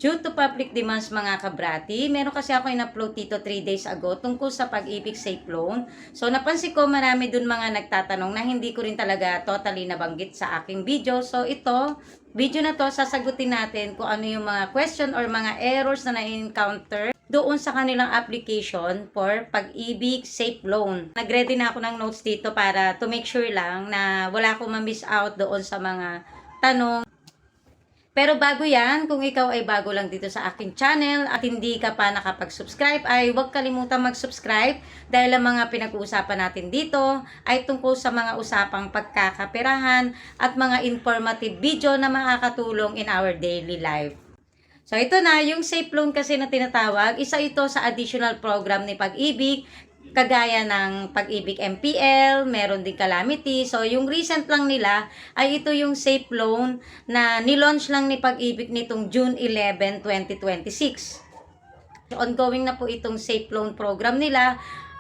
Due to public demands mga kabrati, meron kasi ako in-upload dito 3 days ago tungkol sa Pag-ibig Safe Loan. So napansin ko marami dun mga nagtatanong na hindi ko rin talaga totally nabanggit sa aking video. So ito, video na to, sasagutin natin kung ano yung mga question or mga errors na na-encounter doon sa kanilang application for Pag-ibig Safe Loan. Nag-ready na ako ng notes dito para to make sure lang na wala akong ma-miss out doon sa mga tanong. Pero bago yan, kung ikaw ay bago lang dito sa aking channel at hindi ka pa nakapag-subscribe, ay huwag kalimutan mag-subscribe dahil ang mga pinag-uusapan natin dito ay tungkol sa mga usapang pagkakaperahan at mga informative video na makakatulong in our daily life. So ito na, yung Safe Loan kasi na tinatawag, isa ito sa additional program ni Pag-ibig, kagaya ng Pag-ibig MPL, meron din Calamity. So, yung recent lang nila ay ito yung Safe Loan na nilaunch lang ni Pag-ibig nitong June 11, 2026. Ongoing na po itong Safe Loan program nila.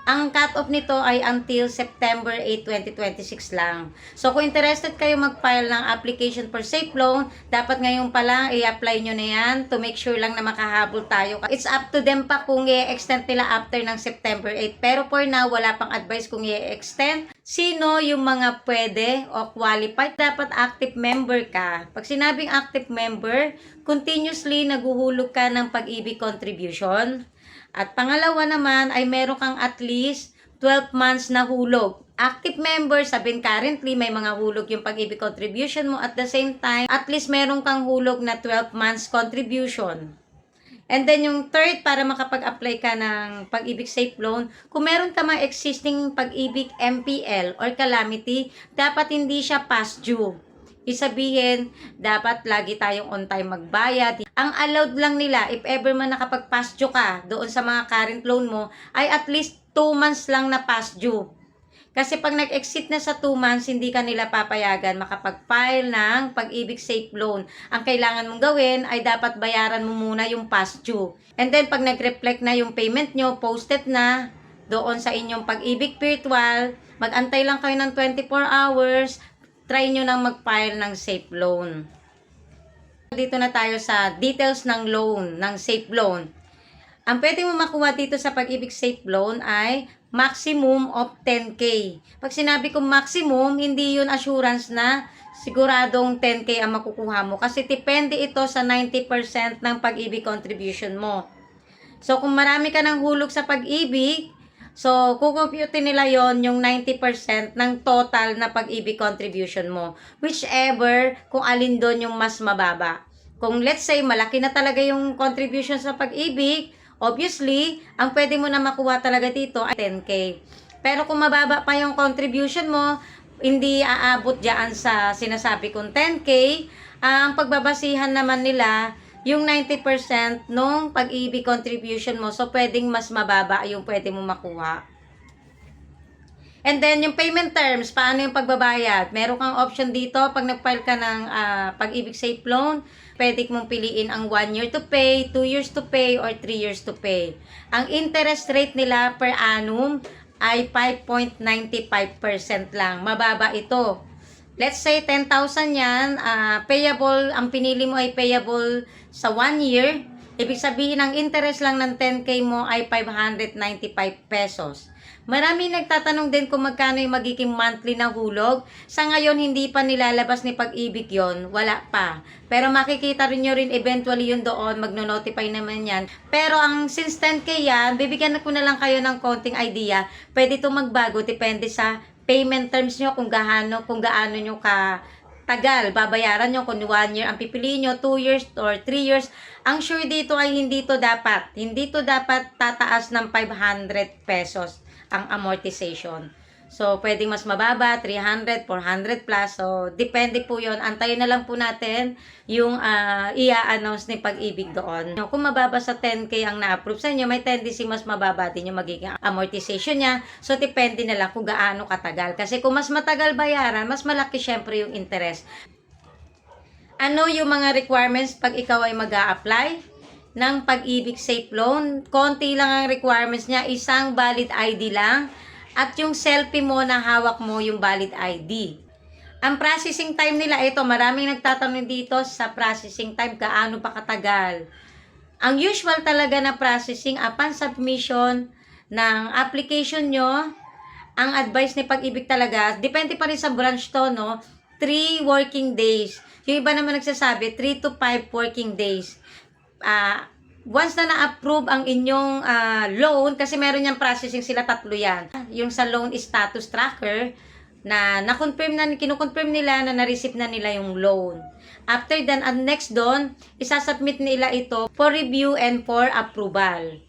Ang cut-off nito ay until September 8, 2026 lang. So, kung interested kayo mag-file ng application for Safe Loan, dapat ngayon pa lang i-apply nyo na yan to make sure lang na makahabol tayo. It's up to them pa kung i-extend nila after ng September 8. Pero for now, wala pang advice kung i-extend. Sino yung mga pwede o qualified? Dapat active member ka. Pag sinabing active member, continuously naguhulog ka ng Pag-ibig contribution. At pangalawa naman ay meron kang at least 12 months na hulog. Active member, sabihin currently may mga hulog yung Pag-ibig contribution mo. At the same time, at least meron kang hulog na 12 months contribution. And then yung third, para makapag-apply ka ng Pag-ibig Safe Loan, kung meron ka mga existing Pag-ibig MPL or Calamity, dapat hindi siya past due. Isabihin, dapat lagi tayong on time magbayad. Ang allowed lang nila, if ever man nakapag-past due ka doon sa mga current loan mo, ay at least 2 months lang na past due. Kasi pag nag-exit na sa 2 months, hindi ka nila papayagan makapag-file ng Pag-ibig Safe Loan. Ang kailangan mong gawin ay dapat bayaran mo muna yung past due. And then pag nag-reflect na yung payment nyo, posted na doon sa inyong Pag-ibig Virtual, mag-antay lang kayo ng 24 hours, try nyo nang mag-file ng Safe Loan. Dito na tayo sa details ng loan, ng Safe Loan. Ang pwede mo makuha dito sa Pag-ibig Safe Loan ay maximum of 10K. Pag sinabi kong maximum, hindi yun assurance na siguradong 10K ang makukuha mo. Kasi depende ito sa 90% ng Pag-ibig contribution mo. So, kung marami ka ng hulog sa Pag-ibig, so, kukumpute nila yon yung 90% ng total na Pag-ibig contribution mo. Whichever, kung alin doon yung mas mababa. Kung let's say, malaki na talaga yung contribution sa Pag-ibig, obviously, ang pwede mo na makuha talaga dito ay 10K. Pero kung mababa pa yung contribution mo, hindi aabot dyan sa sinasabi kong 10K, ang pagbabasihan naman nila, yung 90% nung Pag-ibig contribution mo. So, pwedeng mas mababa yung pwede mo makuha. And then, yung payment terms, paano yung pagbabayad? Meron kang option dito, pag nag-file ka ng Pag-ibig Safe Loan, pwede mong piliin ang 1 year to pay, 2 years to pay, or 3 years to pay. Ang interest rate nila per annum ay 5.95% lang. Mababa ito. Let's say 10,000 yan, payable, ang pinili mo ay payable sa 1 year. Ibig sabihin, ang interest lang ng 10K mo ay 595 pesos. Maraming nagtatanong din kung magkano yung magiging monthly na hulog. Sa ngayon, hindi pa nilalabas ni Pag-ibig yon, wala pa. Pero makikita rin nyo rin eventually yun doon, magno-notify naman yan. Pero ang since 10K yan, bibigyan ko na lang kayo ng konting idea. Pwede itong magbago, depende sa payment terms nyo, kung gaano nyo tagal babayaran nyo, kung 1 year ang pipiliin nyo, 2 years or 3 years. Ang sure dito ay hindi to dapat tataas ng 500 pesos ang amortization. So, pwedeng mas mababa, 300, 400 plus. So, depende po yon. Antayin na lang po natin yung i-announce ni Pag-ibig doon. Kung mababa sa 10K ang na-approve sa inyo, may tendency mas mababa din yung magiging amortization niya. So, depende na lang kung gaano katagal. Kasi kung mas matagal bayaran, mas malaki syempre yung interest. Ano yung mga requirements pag ikaw ay mag-a-apply ng Pag-ibig Safe Loan? Konti lang ang requirements niya, isang valid ID lang. At yung selfie mo na hawak mo yung valid ID. Ang processing time nila, ito, maraming nagtatanong dito sa processing time, gaano pa katagal. Ang usual talaga na processing upon submission ng application nyo, ang advice ni Pag-ibig talaga, depende pa rin sa branch to, no? 3 working days. Yung iba naman nagsasabi, 3 to 5 working days. Once na na-approve ang inyong loan, kasi meron yung processing sila, 3 yan. Yung sa loan status tracker, na na-confirm na, kinukonfirm nila na na-receive na nila yung loan. After then, next doon, isasubmit nila ito for review and for approval.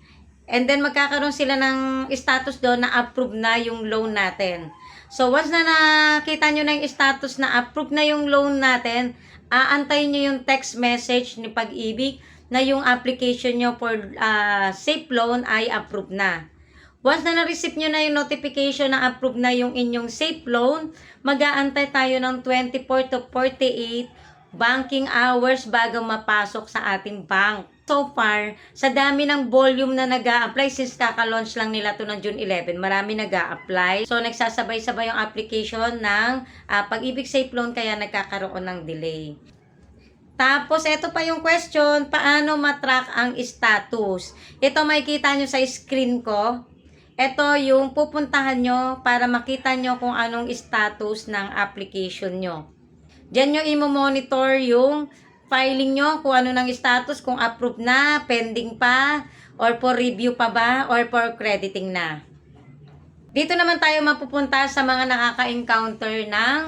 And then, magkakaroon sila ng status doon na approve na yung loan natin. So, once na nakita nyo na yung status na approve na yung loan natin, aantayin nyo yung text message ni Pag-ibig na yung application nyo for safe loan ay approve na. Once na na-receive nyo na yung notification na approve na yung inyong safe loan, mag-aantay tayo ng 24 to 48 banking hours bago mapasok sa ating bank. So far, sa dami ng volume na nag-a-apply, since kaka-launch lang nila to ng June 11, marami nag-a-apply. So, nagsasabay-sabay yung application ng Pag-ibig Safe Loan, kaya nagkakaroon ng delay. Tapos, ito pa yung question, paano matrack ang status? Ito makikita nyo sa screen ko. Ito yung pupuntahan nyo para makita nyo kung anong status ng application nyo. Diyan nyo i-monitor yung filing nyo, kung ano ng status, kung approved na, pending pa, or for review pa ba, or for crediting na. Dito naman tayo mapupunta sa mga nakaka-encounter ng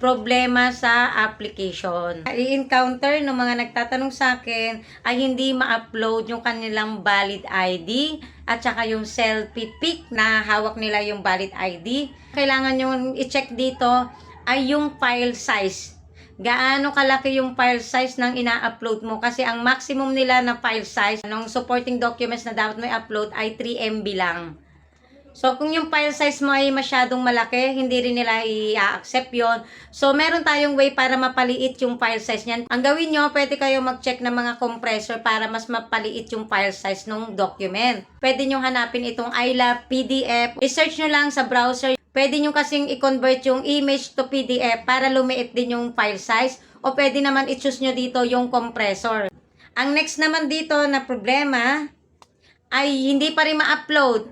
problema sa application. I-encounter ng mga nagtatanong sa akin ay hindi ma-upload yung kanilang valid ID at saka yung selfie pic na hawak nila yung valid ID. Kailangan yung i-check dito ay yung file size. Gaano kalaki yung file size ng ina-upload mo, kasi ang maximum nila na file size ng supporting documents na dapat mo i-upload ay 3 MB lang. So, kung yung file size mo ay masyadong malaki, hindi rin nila i-accept yon. So, meron tayong way para mapaliit yung file size niyan. Ang gawin nyo, pwede kayo mag-check ng mga compressor para mas mapaliit yung file size ng document. Pwede nyo hanapin itong iLab PDF. I-search nyo lang sa browser. Pwede nyo kasing i-convert yung image to PDF para lumiit din yung file size. O pwede naman i-choose nyo dito yung compressor. Ang next naman dito na problema ay hindi pa rin ma-upload.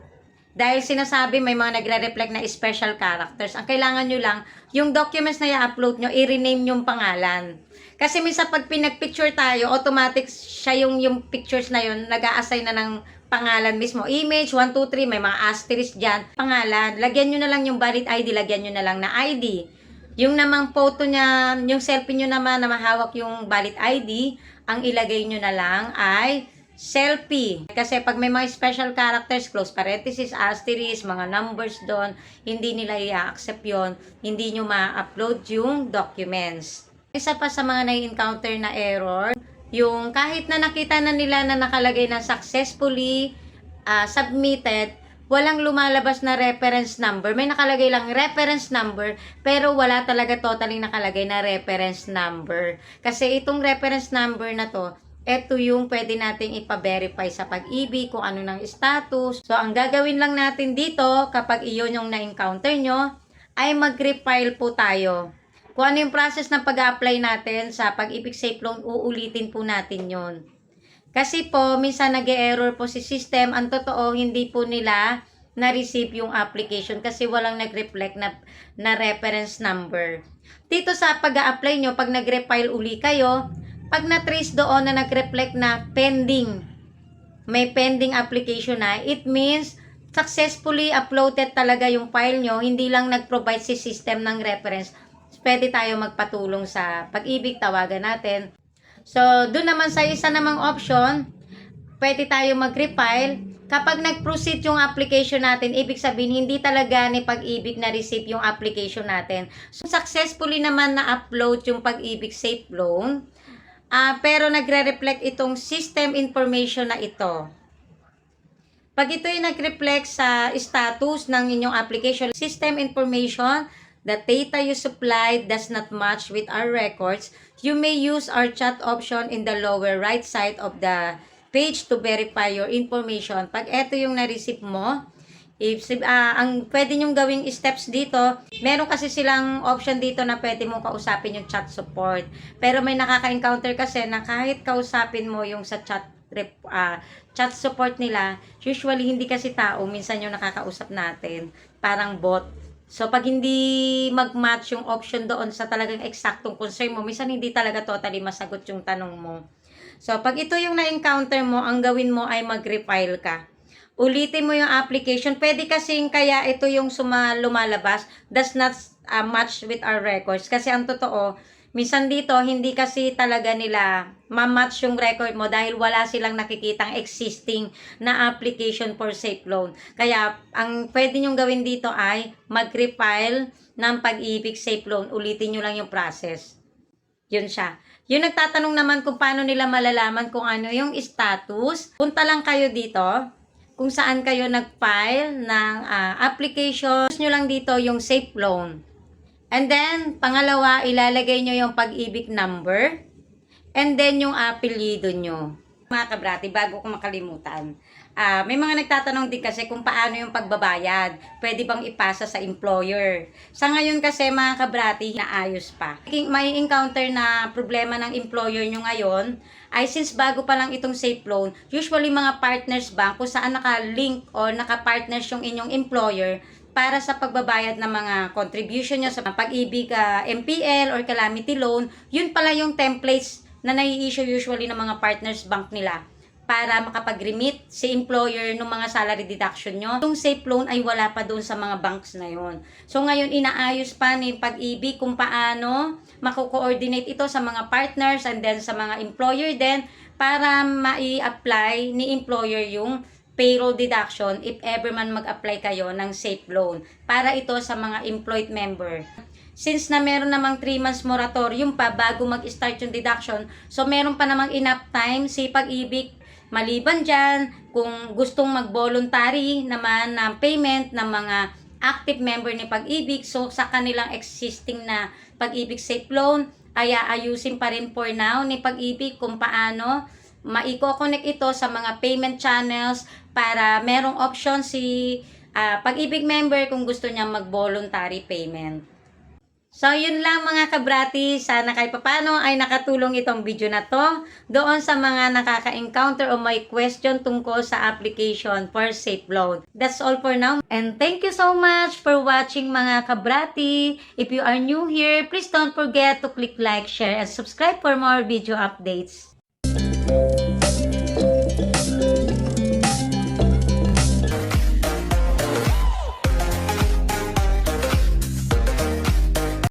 Dahil sinasabi may mga nagre-reflect na special characters. Ang kailangan nyo lang, yung documents na i-upload nyo, i-rename yung pangalan. Kasi minsan pag pinag-picture tayo, automatic siya yung pictures na yun, nag-a-assign na ng pangalan mismo. Image, 1, 2, 3, may mga asterisk dyan. Pangalan, lagyan nyo na lang yung valid ID, lagyan nyo na lang na ID. Yung namang photo niya, yung selfie nyo naman na mahawak yung valid ID, ang ilagay nyo na lang ay selfie. Kasi pag may mga special characters, close parenthesis, asterisk, mga numbers doon, hindi nila i-accept yun. Hindi nyo ma-upload yung documents. Isa pa sa mga nai-encounter na error, yung kahit na nakita na nila na nakalagay na successfully submitted, walang lumalabas na reference number. May nakalagay lang reference number, pero wala talaga totally nakalagay na reference number. Kasi itong reference number na to, ito yung pwede nating ipa-verify sa Pag-ibig kung ano ng status. So, ang gagawin lang natin dito, kapag iyon yung na-encounter nyo, ay mag-refile po tayo. Kung ano yung process ng pag-apply natin sa Pag-ibig Safe Loan, uulitin po natin yon. Kasi po, minsan nag-error po si system. Ang totoo, hindi po nila na-receive yung application kasi walang nag-reflect na reference number. Dito sa pag-apply nyo, pag nag-refile uli kayo, pag na-trace doon na nag-reflect na pending, may pending application na, it means successfully uploaded talaga yung file nyo, hindi lang nag-provide si system ng reference. Pwede tayo magpatulong sa Pag-ibig, tawagan natin. So, doon naman sa isa namang option, pwede tayo mag-refile. Kapag nag-proceed yung application natin, ibig sabihin, hindi talaga ni Pag-ibig na-receive yung application natin. So, successfully naman na-upload yung Pag-ibig Safe Loan, pero nagre-reflect itong system information na ito. Pag ito ay nag-reflect sa status ng inyong application, system information, the data you supplied does not match with our records, you may use our chat option in the lower right side of the page to verify your information. Pag ito yung na-receive mo, ang pwede nyong gawing steps dito, meron kasi silang option dito na pwede mong kausapin yung chat support. Pero may nakaka-encounter kasi na kahit kausapin mo yung sa chat chat support nila, usually hindi kasi tao, minsan yung nakakausap natin, parang bot. So, pag hindi mag-match yung option doon sa talagang eksaktong concern mo, minsan hindi talaga totally masagot yung tanong mo. So, pag ito yung na-encounter mo, ang gawin mo ay mag-refile ka. Ulitin mo yung application. Pwede kasing kaya ito yung lumalabas does not match with our records. Kasi ang totoo, minsan dito, hindi kasi talaga nila ma-match yung record mo dahil wala silang nakikitang existing na application for safe loan. Kaya, ang pwede nyong gawin dito ay mag-refile ng Pag-ibig Safe Loan. Ulitin nyo lang yung process. Yun siya. Yung nagtatanong naman kung paano nila malalaman kung ano yung status, punta lang kayo dito kung saan kayo nag-file ng application. Nyo lang dito yung safe loan. And then, pangalawa, ilalagay nyo yung Pag-ibig number. And then, yung apelyido nyo. Mga kabrati, bago ko makalimutan, may mga nagtatanong din kasi kung paano yung pagbabayad. Pwede bang ipasa sa employer? Sa ngayon kasi, mga kabrati, naayos pa. May encounter na problema ng employer nyo ngayon, ay since bago pa lang itong safe loan, usually mga partners bank kung saan naka-link o naka-partners yung inyong employer para sa pagbabayad ng mga contribution nyo sa Pag-ibig MPL or Calamity Loan, yun pala yung templates na nai-issue usually ng mga partners bank nila para makapag-remit si employer ng mga salary deduction nyo. Yung safe loan ay wala pa doon sa mga banks na yon. So ngayon inaayos pa ni Pag-ibig kung paano mako-coordinate ito sa mga partners and then sa mga employer din para mai-apply ni employer yung payroll deduction if ever man mag-apply kayo ng safe loan para ito sa mga employed member. Since na meron namang 3 months moratorium pa bago mag-start yung deduction, so meron pa namang enough time si Pag-ibig. Maliban dyan, kung gustong mag-voluntary naman ng payment ng mga active member ni Pag-ibig, so sa kanilang existing na Pag-ibig Safe Loan, ay aayusin pa rin for now ni Pag-ibig kung paano maiko-connect ito sa mga payment channels para merong option si Pag-ibig member kung gusto niya mag-voluntary payment. So, yun lang mga kabrati. Sana kahit papano ay nakatulong itong video na to doon sa mga nakaka-encounter o may question tungkol sa application for safe loan. That's all for now. And thank you so much for watching mga kabrati. If you are new here, please don't forget to click like, share, and subscribe for more video updates.